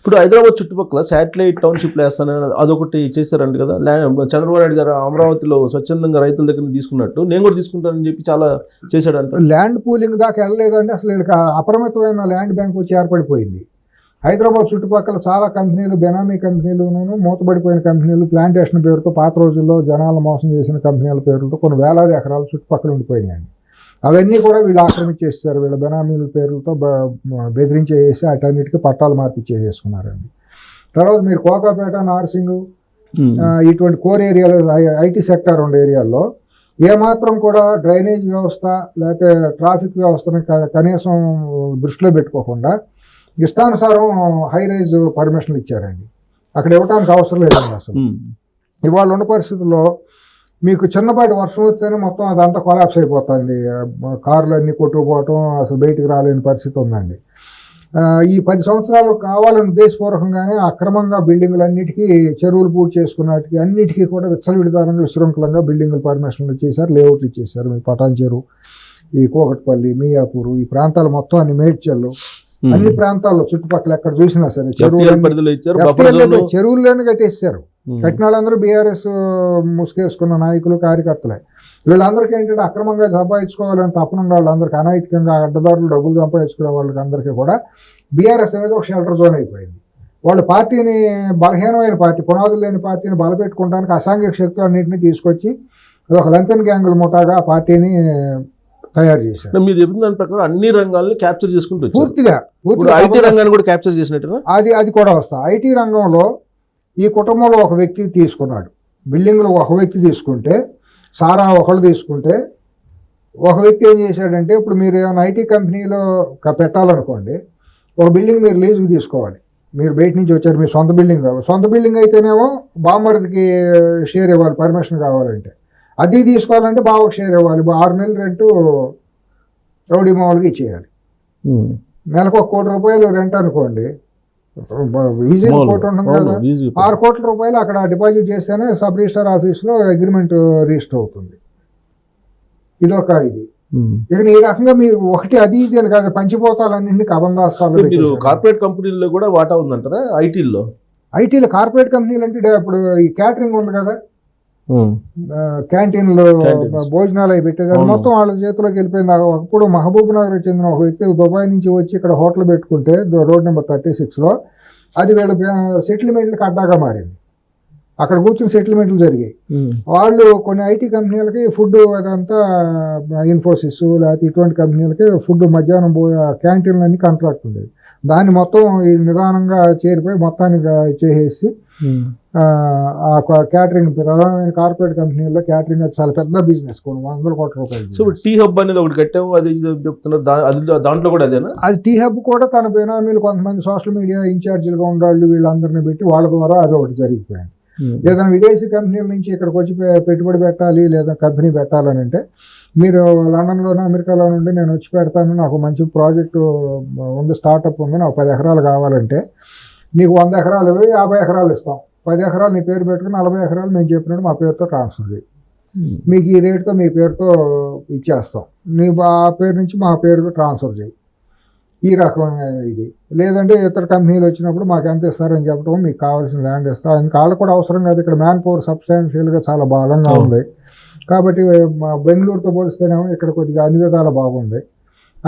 ఇప్పుడు హైదరాబాద్ చుట్టుపక్కల శాటిలైట్ టౌన్షిప్లు వేస్తానని అదొకటి చేశారంట కదా, చంద్రబాబు నాయుడు గారు అమరావతిలో స్వచ్ఛందంగా రైతుల దగ్గర తీసుకున్నట్టు నేను కూడా తీసుకుంటానని చెప్పి చాలా చేశాడంట. ల్యాండ్ పూలింగ్ దాకా వెళ్ళలేదండి. అసలు వీళ్ళకి అపరిమితమైన ల్యాండ్ బ్యాంక్ వచ్చి ఏర్పడిపోయింది. హైదరాబాద్ చుట్టుపక్కల చాలా కంపెనీలు, బెనామీ కంపెనీలును, మూతపడిపోయిన కంపెనీలు, ప్లాంటేషన్ పేరుతో పాత రోజుల్లో జనాలను మోసం చేసిన కంపెనీల పేరుతో కొన్ని వేలాది ఎకరాలు చుట్టుపక్కల ఉండిపోయినాయండి. అవన్నీ కూడా వీళ్ళు ఆక్రమించేస్తారు. వీళ్ళ బెనామీల పేర్లతో బెదిరించేసి అటన్నిటికీ పట్టాలు మార్పిచ్చేసేసుకున్నారండి. తర్వాత మీరు కోకాపేట, నార్సింగ్ ఇటువంటి కోర్ ఏరియాలో, ఐటీ సెక్టార్ ఉండే ఏరియాల్లో ఏమాత్రం కూడా డ్రైనేజ్ వ్యవస్థ లేకపోతే ట్రాఫిక్ వ్యవస్థను కనీసం దృష్టిలో పెట్టుకోకుండా ఇష్టానుసారం హై రైజ్ పర్మిషన్లు ఇచ్చారండి. అక్కడ ఇవ్వడానికి అవసరం లేదండి. అసలు ఇవాళ ఉన్న పరిస్థితుల్లో మీకు చిన్నపాటి వర్షం వస్తేనే మొత్తం అదంతా కొలాప్స్ అయిపోతుంది. కార్లు అన్నీ కొట్టుకుపోవటం, అసలు బయటికి రాలేని పరిస్థితి ఉందండి. ఈ 10 సంవత్సరాలు కావాలని ఉద్దేశపూర్వకంగానే అక్రమంగా బిల్డింగులన్నిటికీ, చెరువులు పూర్తి చేసుకున్నట్టుకి అన్నిటికీ కూడా విచ్చలవిడిదారంగా విశృంఖలంగా బిల్డింగులు పర్మిషన్లు ఇచ్చేసారు, లేఅవుట్లు ఇచ్చేసారు. మీ పటాన్ చెరువు, ఈ కోకట్పల్లి, మియాపూరు, ఈ ప్రాంతాలు మొత్తం అన్ని మేడ్చల్లు, అన్ని ప్రాంతాల్లో చుట్టుపక్కల ఎక్కడ చూసినా సరే చెరువుల్లోనే కట్టేసారు. కట్టిన వాళ్ళందరూ బీఆర్ఎస్ ముసుగేసుకున్న నాయకులు, కార్యకర్తలే. వీళ్ళందరికీ ఏంటంటే అక్రమంగా సంపాదించుకోవాలని తప్పనున్న వాళ్ళందరికీ, అనైతికంగా అడ్డదారులు డబ్బులు సంపాదించుకునే వాళ్ళకి అందరికీ కూడా బీఆర్ఎస్ అనేది ఒక షెల్టర్ జోన్ అయిపోయింది. వాళ్ళు పార్టీని, బలహీనమైన పార్టీ, పునాదులు లేని పార్టీని బలపెట్టుకోవడానికి అసాంఘిక శక్తులు అన్నింటినీ తీసుకొచ్చి అదొక లంపెన్ గ్యాంగుల ముఠాగా ఆ పార్టీని తయారు చేశారు. మీరు చెప్పిన దాని ప్రకారం అన్ని రంగాలను క్యాప్చర్ చేసుకుంటూ పూర్తిగా ఐటీ రంగాన్ని కూడా క్యాప్చర్ చేసినట్టు అది కూడా వస్తా. ఐటీ రంగంలో ఈ కుటుంబంలో ఒక వ్యక్తి తీసుకున్నాడు. బిల్డింగ్లు ఒక వ్యక్తి తీసుకుంటే, సారా ఒకళ్ళు తీసుకుంటే, ఒక వ్యక్తి ఏం చేశాడంటే, ఇప్పుడు మీరు ఏమైనా ఐటీ కంపెనీలో పెట్టాలనుకోండి, ఒక బిల్డింగ్ మీరు లీజుకి తీసుకోవాలి. మీరు బయట నుంచి వచ్చారు, మీ సొంత బిల్డింగ్ కావాలి. సొంత బిల్డింగ్ అయితేనేమో బామ్మర్దికి షేర్ ఇవ్వాలి, పర్మిషన్ కావాలంటే. అది తీసుకోవాలంటే బావకు షేర్ ఇవ్వాలి. 6 నెలల రెంటు రౌడీ మామూలుగా ఇచ్చేయాలి. నెలకు 1 కోటి రూపాయలు రెంట్ అనుకోండి, ఈజీ కోటి ఉంటుంది కదా. 6 కోట్ల రూపాయలు అక్కడ డిపాజిట్ చేస్తేనే సబ్ రిజిస్టర్ ఆఫీస్లో అగ్రిమెంట్ రిజిస్టర్ అవుతుంది. ఇదొక ఇది. ఇక ఈ రకంగా మీరు ఒకటి అది ఇది అని కాదు, పంచిపోతాలన్నింటినీ కబందాస్తాలు. కార్పొరేట్ కంపెనీల్లో కూడా వాటా ఉందంటారా ఐటీలో? ఐటీలో కార్పొరేట్ కంపెనీలు అంటే ఇప్పుడు ఈ క్యాటరింగ్ ఉంది కదా, క్యాంటీన్లో భోజనాలు అవి పెట్టేది, అది మొత్తం వాళ్ళ చేతిలోకి వెళ్ళిపోయింది. అప్పుడు మహబూబ్ నగర్ చెందిన ఒక వ్యక్తి దుబాయ్ నుంచి వచ్చి ఇక్కడ హోటల్ పెట్టుకుంటే రోడ్ నెంబర్ 36లో, అది వీళ్ళ సెటిల్మెంట్లకు అడ్డాగా మారింది. అక్కడ కూర్చుని సెటిల్మెంట్లు జరిగాయి. వాళ్ళు కొన్ని ఐటీ కంపెనీలకి ఫుడ్, అదంతా ఇన్ఫోసిస్ లేకపోతే ఇటువంటి కంపెనీలకి ఫుడ్ మధ్యాహ్నం క్యాంటీన్లన్నీ కాంట్రాక్ట్ ఉండేది. దాన్ని మొత్తం ఈ నిదానంగా చేరిపోయి మొత్తానికి చేసేసి ఆ క్యాటరింగ్, ప్రధానమైన కార్పొరేట్ కంపెనీల్లో క్యాటరింగ్ అది చాలా పెద్ద బిజినెస్, కొన్ని 100 కోట్ల రూపాయలు. సో టీ హబ్ అనేది ఒకటి కట్టాము, అది చెప్తున్నారు, దాంట్లో కూడా అదేనా? అది టీ హబ్ కూడా తన బెనామీలు కొంతమంది సోషల్ మీడియా ఇన్ఛార్జీలుగా ఉండాళ్ళు, వీళ్ళందరినీ పెట్టి వాళ్ళ ద్వారా అది ఒకటి జరిగిపోయింది. ఏదైనా విదేశీ కంపెనీల నుంచి ఇక్కడికి వచ్చి పెట్టుబడి పెట్టాలి లేదా కంపెనీ పెట్టాలని అంటే, మీరు లండన్లోనో అమెరికాలో నుండి నేను వచ్చి పెడతాను, నాకు మంచి ప్రాజెక్టు ఉంది, స్టార్టప్ ఉంది, నాకు 10 ఎకరాలు కావాలంటే నీకు 100 ఎకరాలు 50 ఎకరాలు ఇస్తాం. 10 ఎకరాలు నీ పేరు పెట్టుకుని 40 ఎకరాలు మేము చెప్పినట్టు మా పేరుతో ట్రాన్స్ఫర్ చేయి, మీకు ఈ రేటుతో మీ పేరుతో ఇచ్చేస్తాం, నీ ఆ పేరు నుంచి మా పేరుకు ట్రాన్స్ఫర్ చేయి. ఈ రకమైన ఇది. లేదంటే ఇతర కంపెనీలు వచ్చినప్పుడు మాకు ఎంత ఇస్తారని చెప్పడం, మీకు కావాల్సిన ల్యాండ్ ఇస్తాం. అందుకు వాళ్ళు కూడా అవసరం కాదు. ఇక్కడ మ్యాన్ పవర్ సబ్స్టాన్షియల్గా చాలా బలంగా ఉంది కాబట్టి బెంగళూరుతో పోలిస్తేనేమో ఇక్కడ కొద్దిగా అన్ని విధాలు బాగుంది,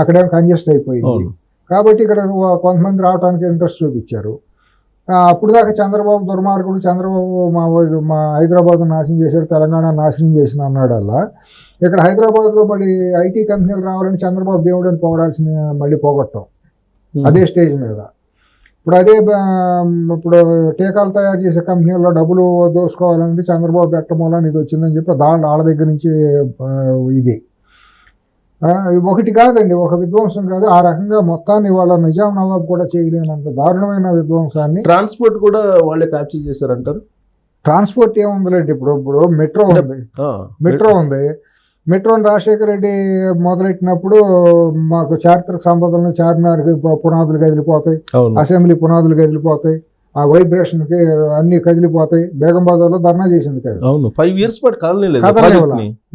అక్కడేమో కంజెస్ట్ అయిపోయింది. కాబట్టి ఇక్కడ కొంతమంది రావడానికి ఇంట్రెస్ట్ చూపించారు. అప్పుడు దాకా చంద్రబాబు దుర్మార్గుడు, చంద్రబాబు మా హైదరాబాద్ నాశనం చేశాడు, తెలంగాణ నాశనం చేసిన అన్నాడల్లా, ఇక్కడ హైదరాబాద్లో మళ్ళీ ఐటీ కంపెనీలు రావాలని చంద్రబాబు దేవుడని పోవడాల్సిన మళ్ళీ పోగొట్టాం అదే స్టేజ్ మీద. ఇప్పుడు అదే ఇప్పుడు టీకాలు తయారు చేసే కంపెనీల్లో డబ్బులు దోసుకోవాలంటే చంద్రబాబు పెట్టమూలని ఇది వచ్చిందని చెప్పి వాళ్ళ దగ్గర నుంచి ఇది ఒకటి కాదండి, ఒక విధ్వంసం కాదు. ఆ రకంగా మొత్తాన్ని వాళ్ళ నిజాం నవాబ్ కూడా చేయలేనంత దారుణమైన విధ్వంసాన్ని. ట్రాన్స్పోర్ట్ కూడా వాళ్ళే క్యాప్చర్ చేశారంటారు. ట్రాన్స్పోర్ట్ ఏముందిలేండి, ఇప్పుడు మెట్రో ఉంది, మెట్రోని రాజశేఖర రెడ్డి మొదలెట్టినప్పుడు మాకు చారిత్రక సంపదలను, చార్మినార్కి పునాదులు కదిలిపోతాయి, అసెంబ్లీ పునాదులు కదిలిపోతాయి, ఆ వైబ్రేషన్కి అన్ని కదిలిపోతాయి. బేగం బజార్లో ధర్నా చేసింది కదా, 5 years పాటు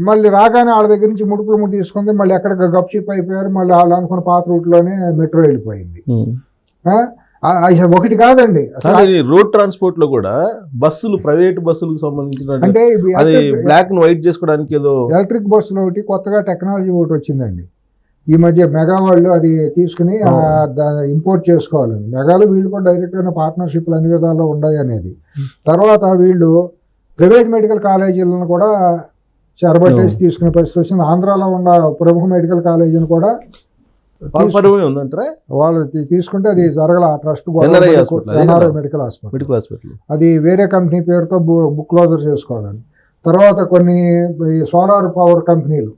మళ్ళీ రాగానే వాళ్ళ దగ్గర నుంచి ముడుపులు తీసుకుంది, మళ్ళీ ఎక్కడ గప్చిప్ అయిపోయారు. మళ్ళీ వాళ్ళు అనుకున్న పాత రూట్లోనే మెట్రో వెళ్ళిపోయింది. ఒకటి కాదండి అసలు. రోడ్ ట్రాన్స్పోర్ట్ లో కూడా బస్సులు, ప్రైవేట్ బస్సులకు సంబంధించిన అంటే అది బ్లాక్ ను వైట్ చేసుకోవడానికి ఏదో ఎలక్ట్రిక్ బస్సులు ఒకటి కొత్తగా టెక్నాలజీ ఒకటి వచ్చిందండి ఈ మధ్య. మెగా వాళ్ళు అది తీసుకుని ఇంపోర్ట్ చేసుకోవాలని, మెగాలు వీళ్ళు కూడా డైరెక్ట్గా పార్ట్నర్షిప్లు అన్ని విధాల్లో ఉన్నాయి అనేది. తర్వాత వీళ్ళు ప్రైవేట్ మెడికల్ కాలేజీలను కూడా చెరబట్టేసి తీసుకునే పరిస్థితి వచ్చింది. ఆంధ్రాలో ఉన్న ప్రముఖ మెడికల్ కాలేజీని కూడా ఉందంటారా వాళ్ళు తీసుకుంటే అది జరగల. ఆ ట్రస్ట్ NRI మెడికల్ హాస్పిటల్ అది వేరే కంపెనీ పేరుతో బుక్ క్లోజర్ చేసుకోవాలని. తర్వాత కొన్ని సోలార్ పవర్ కంపెనీలు,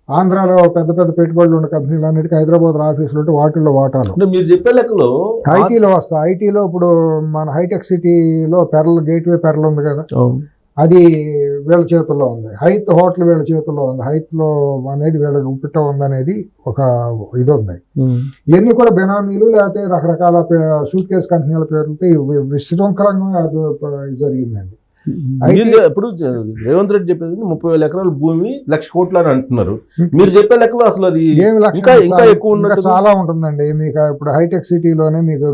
ఆంధ్రాలో పెద్ద పెద్ద పెట్టుబడులు ఉన్న కంపెనీలు అన్నిటికీ హైదరాబాద్ ఆఫీసులు ఉంటే వాటిల్లో వాటాలు. మీరు చెప్పే లెక్కలో ఐటీలో వస్తాయి. ఐటీలో ఇప్పుడు మన హైటెక్ సిటీలో గేట్వే పెరల్ ఉంది కదా, అది వీళ్ళ చేతుల్లో ఉంది. హైత్ హోటల్ వీళ్ళ చేతుల్లో ఉంది. హైత్లో అనేది వీళ్ళ ఉప్పిట ఉందనేది ఒక ఇది ఉంది. ఇవన్నీ కూడా బెనామీలు లేకపోతే రకరకాల సూట్ కేస్ కంపెనీల పేర్లతో విశృంఖలంగా జరిగిందండి. ఇప్పుడు రేవంత్ రెడ్డి చెప్పేది 30,000 ఎకరాల భూమి 1,00,000 కోట్లు అని అంటున్నారు. మీరు చెప్పే లెక్కలో అసలు అది ఇంకా ఎక్కువ ఉన్నట్టు చాలా ఉంటుందండి. మీకు ఇప్పుడు హైటెక్ సిటీలోనే మీకు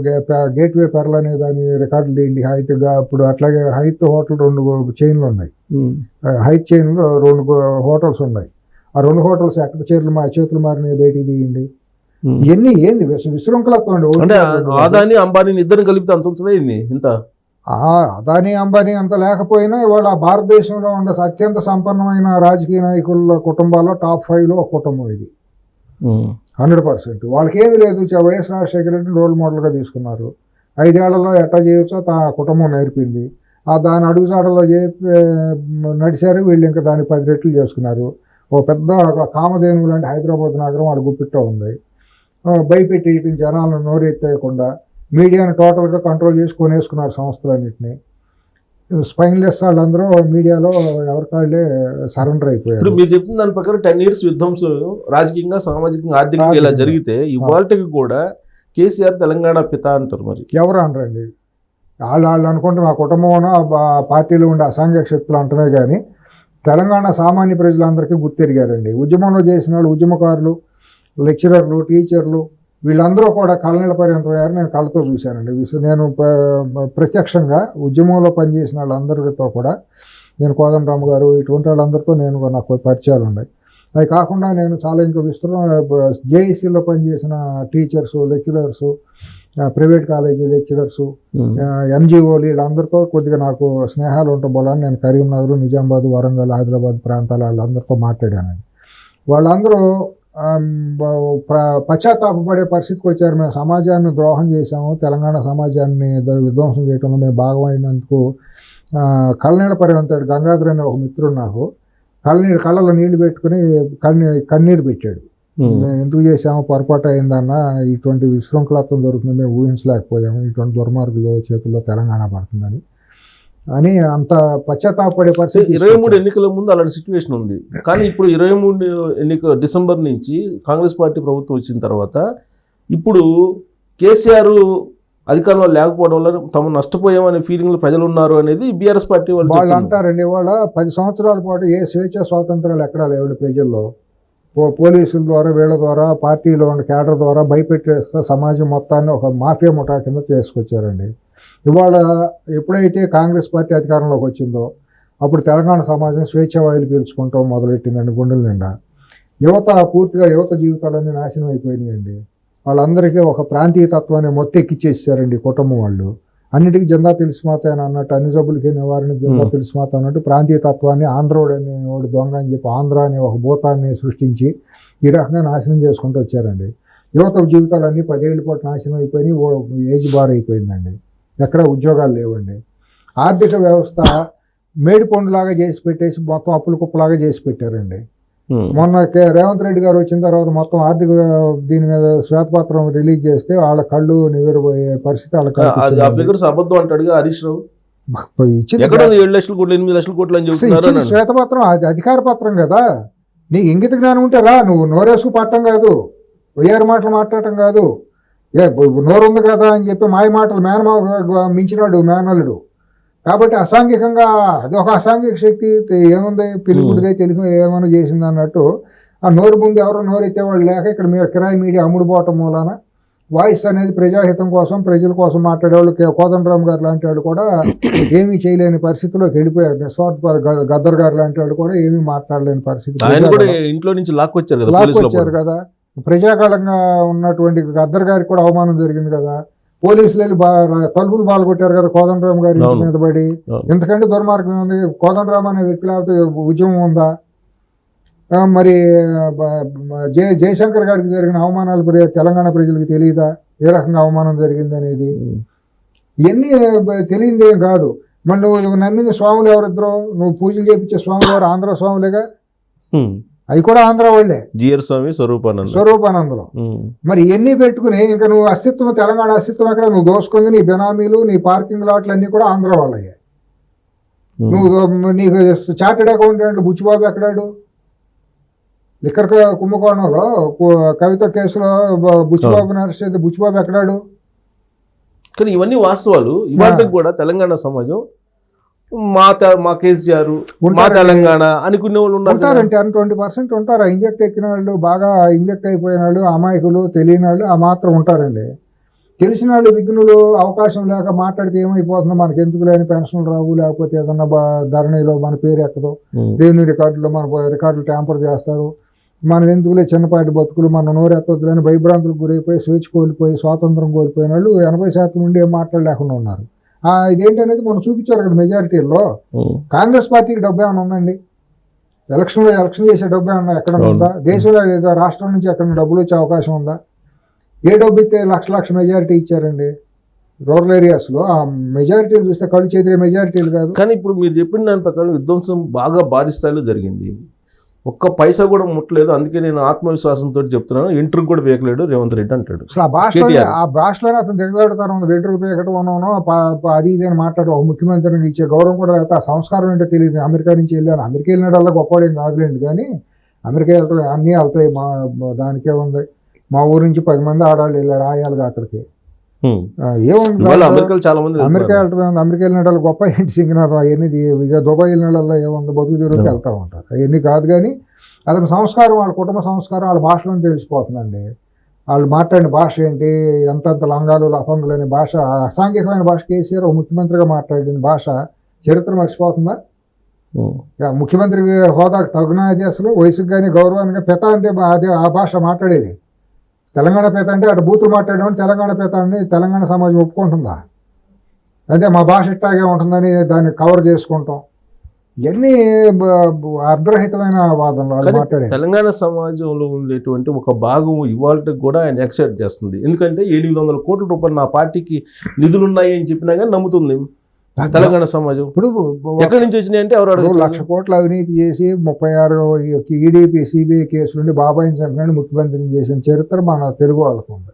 గేట్వే పెరల్ అనే దాని రికార్డులు తీయండి. ఇప్పుడు అట్లాగే హైత్ హోటల్ 2 చైన్లు ఉన్నాయి. హైత్ చైన్లో 2 హోటల్స్ ఉన్నాయి. ఆ 2 హోటల్స్ ఎక్కడ చేతులు మారినాయి బయటికి తీయండి. ఇవన్నీ ఏంది విశృంఖలత్వం అండి. అంటే అదాని అంబానీ ఇద్దరిని కలిపితే అంత ఉంటుందా ఇంత? అదానీ అంబానీ అంత లేకపోయినా ఇవాళ భారతదేశంలో ఉన్న అత్యంత సంపన్నమైన రాజకీయ నాయకుల కుటుంబాల్లో టాప్ 5లో ఒక కుటుంబం ఇది 100%. వాళ్ళకి ఏమీ లేదు. వైఎస్ రాజశేఖర రెడ్డి రోల్ మోడల్గా తీసుకున్నారు. 5 ఏళ్లలో ఎట్టా చేయొచ్చో కుటుంబం నేర్పింది. దాని అడుగుజాడలో నడిచారు వీళ్ళు. ఇంకా దాన్ని 10 రెట్లు చేసుకున్నారు. ఓ పెద్ద కామధేనువు లాంటి హైదరాబాద్ నగరం వాళ్ళ గుప్పిట్లో ఉంది. భయపెట్టి జనాలను నోరెత్తేయకుండా మీడియాను టోటల్గా కంట్రోల్ చేసి కొనేసుకున్నారు సంస్థలన్నింటినీ. స్పైన్లెస్ వాళ్ళందరూ మీడియాలో ఎవరికాళ్ళే సరెండర్ అయిపోయారు. ఇప్పుడు మీరు చెప్తున్న దాని ప్రకారం 10 years విధ్వంసం రాజకీయంగా, సామాజికంగా, ఆర్థికంగా ఇలా జరిగితే ఇవాళకి కూడా కేసీఆర్ తెలంగాణ పిత అంటారు. మరి ఎవరు అనరండి. వాళ్ళు అనుకుంటే మా కుటుంబం పార్టీలో ఉండే అసాంఘిక శక్తులు అంటమే కానీ తెలంగాణ సామాన్య ప్రజలందరికీ గుర్తెరిగారండి. ఉద్యమంలో చేసిన వాళ్ళు, ఉద్యమకారులు, లెక్చరర్లు, టీచర్లు వీళ్ళందరూ కూడా కళ్ళనీళ్ళ పర్యంతం అయ్యారు. నేను కళ్ళతో చూశానండి. నేను ప్రత్యక్షంగా ఉద్యమంలో పనిచేసిన వాళ్ళందరితో కూడా, నేను కోదండరామ్ గారు ఇటువంటి వాళ్ళందరితో నాకు పరిచయాలు ఉన్నాయి. అవి కాకుండా నేను చాలా ఇంకా జేఏసీలో పనిచేసిన teachers, lecturers, private college lecturers, ఎన్జిఓలు వీళ్ళందరితో కొద్దిగా నాకు స్నేహాలు ఉండటం వల్ల నేను కరీంనగర్, నిజామాబాద్, వరంగల్, హైదరాబాద్ ప్రాంతాల వాళ్ళందరితో మాట్లాడానండి. వాళ్ళందరూ పశ్చాత్తాపడే పరిస్థితికి వచ్చారు. మేము సమాజాన్ని ద్రోహం చేశాము, తెలంగాణ సమాజాన్ని విధ్వంసం చేయడంలో మేము భాగమైనందుకు కళ్ళనీళ్ళ పర్యంతాడు. గంగాధర్ అనే ఒక మిత్రుడు నాకు కళ్ళలో నీళ్లు పెట్టుకుని కన్నీరు పెట్టాడు. మేము ఎందుకు చేసాము, పొరపాటు అయిందన్న, ఇటువంటి విశృంఖలత్వం దొరుకుతుంది, మేము ఊహించలేకపోయాము, ఇటువంటి దుర్మార్గుల చేతుల్లో తెలంగాణ పడుతుందని అని అంత పశ్చాత్తాపడే పరిస్థితి. 23 ఎన్నికల ముందు అలాంటి సిచ్యువేషన్ ఉంది. కానీ ఇప్పుడు 23 డిసెంబర్ నుంచి కాంగ్రెస్ పార్టీ ప్రభుత్వం వచ్చిన తర్వాత ఇప్పుడు కేసీఆర్ అధికారంలో లేకపోవడం వల్ల తాము నష్టపోయామనే ఫీలింగ్లు ప్రజలు ఉన్నారు అనేది బీఆర్ఎస్ పార్టీ వాళ్ళు అంటారండి. వాళ్ళ 10 సంవత్సరాల పాటు ఏ స్వేచ్ఛ స్వాతంత్రాలు ఎక్కడా లేవండి ప్రజల్లో. పోలీసుల ద్వారా, వీళ్ళ ద్వారా, పార్టీలో ఉన్న కేడర్ ద్వారా భయపెట్టేస్తే సమాజం మొత్తాన్ని ఒక మాఫియా ముఠా కింద చేసుకొచ్చారండి. ఇవాళ ఎప్పుడైతే కాంగ్రెస్ పార్టీ అధికారంలోకి వచ్చిందో అప్పుడు తెలంగాణ సమాజం స్వేచ్ఛ వాయులు పీల్చుకుంటాం మొదలెట్టిందండి గుండెల నిండా. పూర్తిగా యువత జీవితాలన్నీ నాశనం అయిపోయినాయండి. వాళ్ళందరికీ ఒక ప్రాంతీయ తత్వాన్ని మొత్తెక్కిచ్చేసారండి కుటుంబం వాళ్ళు. అన్నిటికీ జెండా తెలిసి మాత అని అన్నట్టు, అన్ని జబ్బులకి నివారణ జెండా తెలిసి మాత అన్నట్టు ప్రాంతీయ తత్వాన్ని ఆంధ్రోడు అనేవాడు దొంగ అని చెప్పి ఆంధ్ర అనే ఒక భూతాన్ని సృష్టించి ఈ రకంగా నాశనం చేసుకుంటూ వచ్చారండి. యువత జీవితాలన్నీ 10 ఏళ్ల పాటు నాశనం అయిపోయినాయి. ఏజ్ బార్ అయిపోయిందండి. ఎక్కడ ఉద్యోగాలు లేవండి. ఆర్థిక వ్యవస్థ మేడిపండులాగా చేసి పెట్టేసి మొత్తం అప్పుల కుప్పలాగా చేసి పెట్టారండి. మొన్న రేవంత్ రెడ్డి గారు వచ్చిన తర్వాత మొత్తం ఆర్థిక దీని మీద శ్వేతపత్రం రిలీజ్ చేస్తే వాళ్ళ కళ్ళు నివ్వెరబోయే పరిస్థితి వాళ్ళకి. శ్వేతపత్రం అది అధికార పత్రం కదా. నీ ఇంగిత జ్ఞానం ఉంటే రా, నువ్వు నోరేసుకు పట్టడం కాదు, వెయ్యారు మాటలు మాట్లాడటం కాదు. నోరుంది కదా అని చెప్పి మాయ మాటలు మించినాడు మేనల్లుడు. కాబట్టి అసాంఘికంగా అదొక అసాంఘిక శక్తి ఏముంది, పిలుపుడిదే తెలుగు ఏమైనా చేసింది అన్నట్టు ఆ నోరు ముందు ఎవరో నోరు ఎత్తేవాళ్ళు లేక ఇక్కడ కిరాయి మీడియా అమ్ముడుపోవటం మూలాన వాయిస్ అనేది ప్రజాహితం కోసం ప్రజల కోసం మాట్లాడేవాళ్ళు కోదండరామ్ గారు లాంటి వాళ్ళు కూడా ఏమీ చేయలేని పరిస్థితిలోకి వెళ్ళిపోయారు. నిస్వార్థ గద్దర్ గారు లాంటి వాళ్ళు కూడా ఏమీ మాట్లాడలేని పరిస్థితి. ఆయన కూడా ఇంట్లో నుంచి లాక్కొచ్చారు కదా. ప్రజాకాలంగా ఉన్నటువంటి గద్దర్ గారికి కూడా అవమానం జరిగింది కదా. పోలీసులు వెళ్ళి తలుపులు బాలగొట్టారు కదా కోదండరామ్ గారి ఇంటి మీద పడి. ఎందుకంటే దుర్మార్గం ఉంది. కోదండరామ్ అనే వ్యక్తి లేకపోతే ఉద్యమం ఉందా? మరి జయశంకర్ గారికి జరిగిన అవమానాలు తెలంగాణ ప్రజలకు తెలియదా ఏ రకంగా అవమానం జరిగింది అనేది? ఇవన్నీ తెలియదేం కాదు. మళ్ళీ నువ్వు నమ్మిన స్వాములు ఎవరిద్దరో, నువ్వు పూజలు చేయించే స్వాములు ఎవరు? ఆంధ్ర స్వాములేగా, అవి కూడా ఆంధ్ర వాళ్ళే. జిఆర్ స్వామి స్వరూపానందలో. మరి ఎన్ని పెట్టుకుని ఇంకా నువ్వు అస్తిత్వం, తెలంగాణ అస్తిత్వం ఎక్కడ? నువ్వు దోసుకుంది నీ బెనామీలు, నీ పార్కింగ్ లాట్లు అన్నీ కూడా ఆంధ్ర వాళ్ళయ్యే. నువ్వు నీకు చార్టెడ్ అకౌంటెంట్ బుచ్చిబాబు ఎక్కడాడు? లిక్కర్ కుంభకోణంలో కవిత కేసులో బుచ్చిబాబుని అరెస్ట్ చేస్తే బుచ్చిబాబు ఎక్కడాడు? కానీ ఇవన్నీ వాస్తవాలు. ఇవాళ కూడా తెలంగాణ సమాజం మా కేసీఆర్, మా తెలంగాణ అనుకునే వాళ్ళు ఉంటారంటే 20% ఉంటారు. ఇంజెక్ట్ ఎక్కిన వాళ్ళు, బాగా ఇంజెక్ట్ అయిపోయిన వాళ్ళు, అమాయకులు, తెలియని వాళ్ళు ఆ మాత్రం ఉంటారండి. తెలిసిన వాళ్ళు విఘ్నులు, అవకాశం లేక మాట్లాడితే ఏమైపోతుందో మనకి ఎందుకు లేని పెన్షన్లు రావు, లేకపోతే ఏదన్నా ధరణిలో మన పేరు ఎక్కదు, దేవుని రికార్డులో మన రికార్డులు ట్యాంపర్ చేస్తారు, మనం ఎందుకులే చిన్నపాటి బతుకులు, మన నోరెత్తొద్దులని భయభ్రాంతులకు గురైపోయి స్వేచ్ఛ కోల్పోయి స్వాతంత్రం కోల్పోయిన వాళ్ళు 80% నుండి ఏం మాట్లాడలేకుండా ఉన్నారు. ఇదేంటనేది మనం చూపించారు కదా మెజారిటీల్లో. కాంగ్రెస్ పార్టీకి డబ్బు ఏమైనా ఉందండి? ఎలక్షన్ చేసే డబ్బు ఏమన్నా ఎక్కడ ఉందా? దేశంలో లేదా రాష్ట్రం నుంచి ఎక్కడ డబ్బులు వచ్చే అవకాశం ఉందా? ఏ డబ్బు ఇస్తే లక్ష మెజారిటీ ఇచ్చారండి రూరల్ ఏరియాస్లో. ఆ మెజారిటీలు చూస్తే కళ్ళు చేతిరే మెజారిటీలు కాదు. కానీ ఇప్పుడు మీరు చెప్పిన దాని ప్రకారం విధ్వంసం బాగా భారీ స్థాయిలో జరిగింది. ఒక్క పైసా కూడా ముట్టలేదు. అందుకే నేను ఆత్మవిశ్వాసంతో చెప్తున్నాను, ఇంటర్కి కూడా వేయలేడు రేవంత్ రెడ్డి అంటాడు. అసలు ఆ భాషలోనే అతను దిగజాడుతాను ఉంది. వెంట్రుకు వేయకటం అది ఇది అని మాట్లాడు. ఒక ముఖ్యమంత్రికి ఇచ్చే గౌరవం కూడా లేకపోతే ఆ సంస్కారం ఏంటో తెలియదు. అమెరికా నుంచి వెళ్ళాను, అమెరికా వెళ్ళినడల్లా గొప్పవాడేం కాదులేండి, కానీ అమెరికా వెళ్ళటం అన్నీ వెళ్తాయి. దానికే ఉంది. మా ఊరు నుంచి 10 మంది ఆడవాళ్ళు వెళ్ళారు ఆయాలుగా అక్కడికి. ఏముంది అమెరికా వెళ్ళటం? అమెరికా వెళ్ళినట్టు గొప్ప ఏంటి సింగనాథం? అవన్నీ దుబాయ్ వెళ్ళినల్లో ఏముంది? బతుకు తిరుగుతూ వెళ్తూ ఉంటారు. అవన్నీ కాదు, కానీ అతని సంస్కారం, వాళ్ళ కుటుంబ సంస్కారం వాళ్ళ భాషలోనే తెలిసిపోతుందండి. వాళ్ళు మాట్లాడిన భాష ఏంటి, ఎంతంత లంగాలు లఫంగులు అనే భాష, అసాంఘికమైన భాష. కేసీఆర్ ముఖ్యమంత్రిగా మాట్లాడిన భాష చరిత్ర మర్చిపోతుందా? ముఖ్యమంత్రి హోదాకు తగునది అసలు. వయసుకు కానీ గౌరవానికి పెత అంటే అదే ఆ భాష మాట్లాడేది. తెలంగాణ పేత అంటే అటు బూతులు మాట్లాడేవాడిని తెలంగాణ పేత అని తెలంగాణ సమాజం ఒప్పుకుంటుందా? అదే మా భాష ఇట్టాగే ఉంటుందని దాన్ని కవర్ చేసుకుంటాం. ఇవన్నీ అర్ధరహితమైన వాదనలు మాట్లాడే. తెలంగాణ సమాజంలో ఉండేటువంటి ఒక భాగం ఇవాళ కూడా ఆయన యాక్సెప్ట్ చేస్తుంది. ఎందుకంటే 700 కోట్ల రూపాయలు నా పార్టీకి నిధులున్నాయి అని చెప్పినా కానీ నమ్ముతుంది తెలంగాణ సమాజం. ఇప్పుడు ఎక్కడి నుంచి వచ్చినాయి అంటే ఎవరు 1,00,000 కోట్ల అవినీతి చేసి 36 ఈడీపీ సిబిఐ కేసు నుండి బాబాయిని చంపినాడు ముఖ్యమంత్రిని చేసిన చరిత్ర మన తెలుగు వాళ్ళకు ఉంది.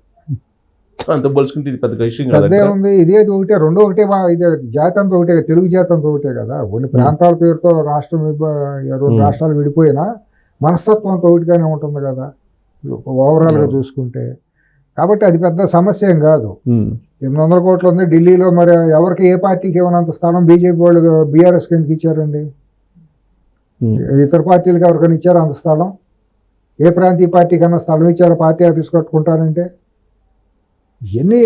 అంత పోల్చుకుంటే ఇది పెద్ద విషయం అదే ఉంది. ఇదే ఒకటే, రెండో ఒకటే, ఇదే జాతి అంతా ఒకటే, తెలుగు జాతి అంతా ఒకటే కదా. కొన్ని ప్రాంతాల పేరుతో రాష్ట్రం 2 రాష్ట్రాలు విడిపోయినా మనస్తత్వం అంతా ఒకటిగానే ఉంటుంది కదా ఓవరాల్గా చూసుకుంటే. కాబట్టి అది పెద్ద సమస్య ఏం కాదు. 800 కోట్లు ఉంది ఢిల్లీలో. మరి ఎవరికి ఏ పార్టీకి ఏమన్నంత స్థలం బీజేపీ వాళ్ళు బీఆర్ఎస్కి ఎందుకు ఇచ్చారండి? ఇతర పార్టీలకు ఎవరికైనా ఇచ్చారు అంత స్థలం? ఏ ప్రాంతీయ పార్టీకి అన్న స్థలం ఇచ్చారో పార్టీ ఆఫీస్ కట్టుకుంటారంటే? ఇవన్నీ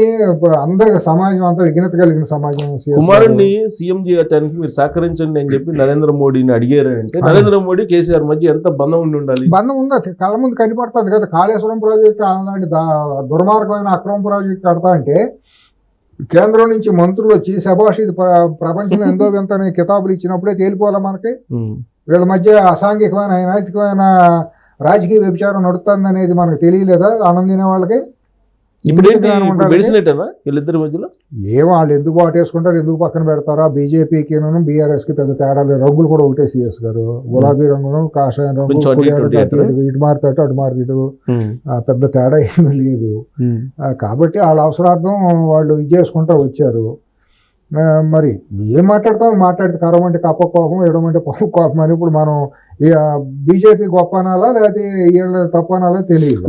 అందరికి సమాజం అంతా విఘ్నత కలిగిన సమాజం. కుమారుడిని సీఎం చేయడానికి మీరు సహకరించండి అని చెప్పి నరేంద్ర మోడీని అడిగారంటే నరేంద్ర మోడీ కేసీఆర్ మధ్య ఎంత బంధం ఉండి ఉండాలి? బంధం ఉందా? కళ్ళ ముందు కనిపడుతుంది కదా. కాళేశ్వరం ప్రాజెక్టు అలాంటి దుర్మార్గమైన అక్రమ ప్రాజెక్టు కడతా అంటే కేంద్రం నుంచి మంత్రులు వచ్చి శభాష్ ఇది ప్రపంచంలో ఎంతో వింత కితాబులు ఇచ్చినప్పుడే తేలిపోలే మనకి. వీళ్ళ మధ్య అసాంఘికమైన అనైతికమైన రాజకీయ వ్యభిచారం నడుస్తుంది అనేది మనకు తెలియలేదా ఆనందిన వాళ్ళకి? ఇప్పుడు వీళ్ళిద్దరి మధ్యలో వాళ్ళు ఎందుకు బాటేసుకుంటారు, ఎందుకు పక్కన పెడతారా? బీజేపీకి బీఆర్ఎస్కి పెద్ద తేడా లేదు. రంగులు కూడా ఒకటే. సిఎస్ గారు గులాబీ రంగును కాషాయం రంగు, ఇటు మారుతాడు అటు మారుతాడు, పెద్ద తేడా ఏమీ లేదు. కాబట్టి వాళ్ళ అవసరార్థం వాళ్ళు ఇది చేసుకుంటూ వచ్చారు. మరి ఏం మాట్లాడితే కరం అంటే కప్ప కోపం, ఎడమంటే పప్పు కోపం అని ఇప్పుడు మనం బీజేపీ గొప్ప అనాలా లేకపోతే వీళ్ళ తప్పు అనాలా తెలియదు.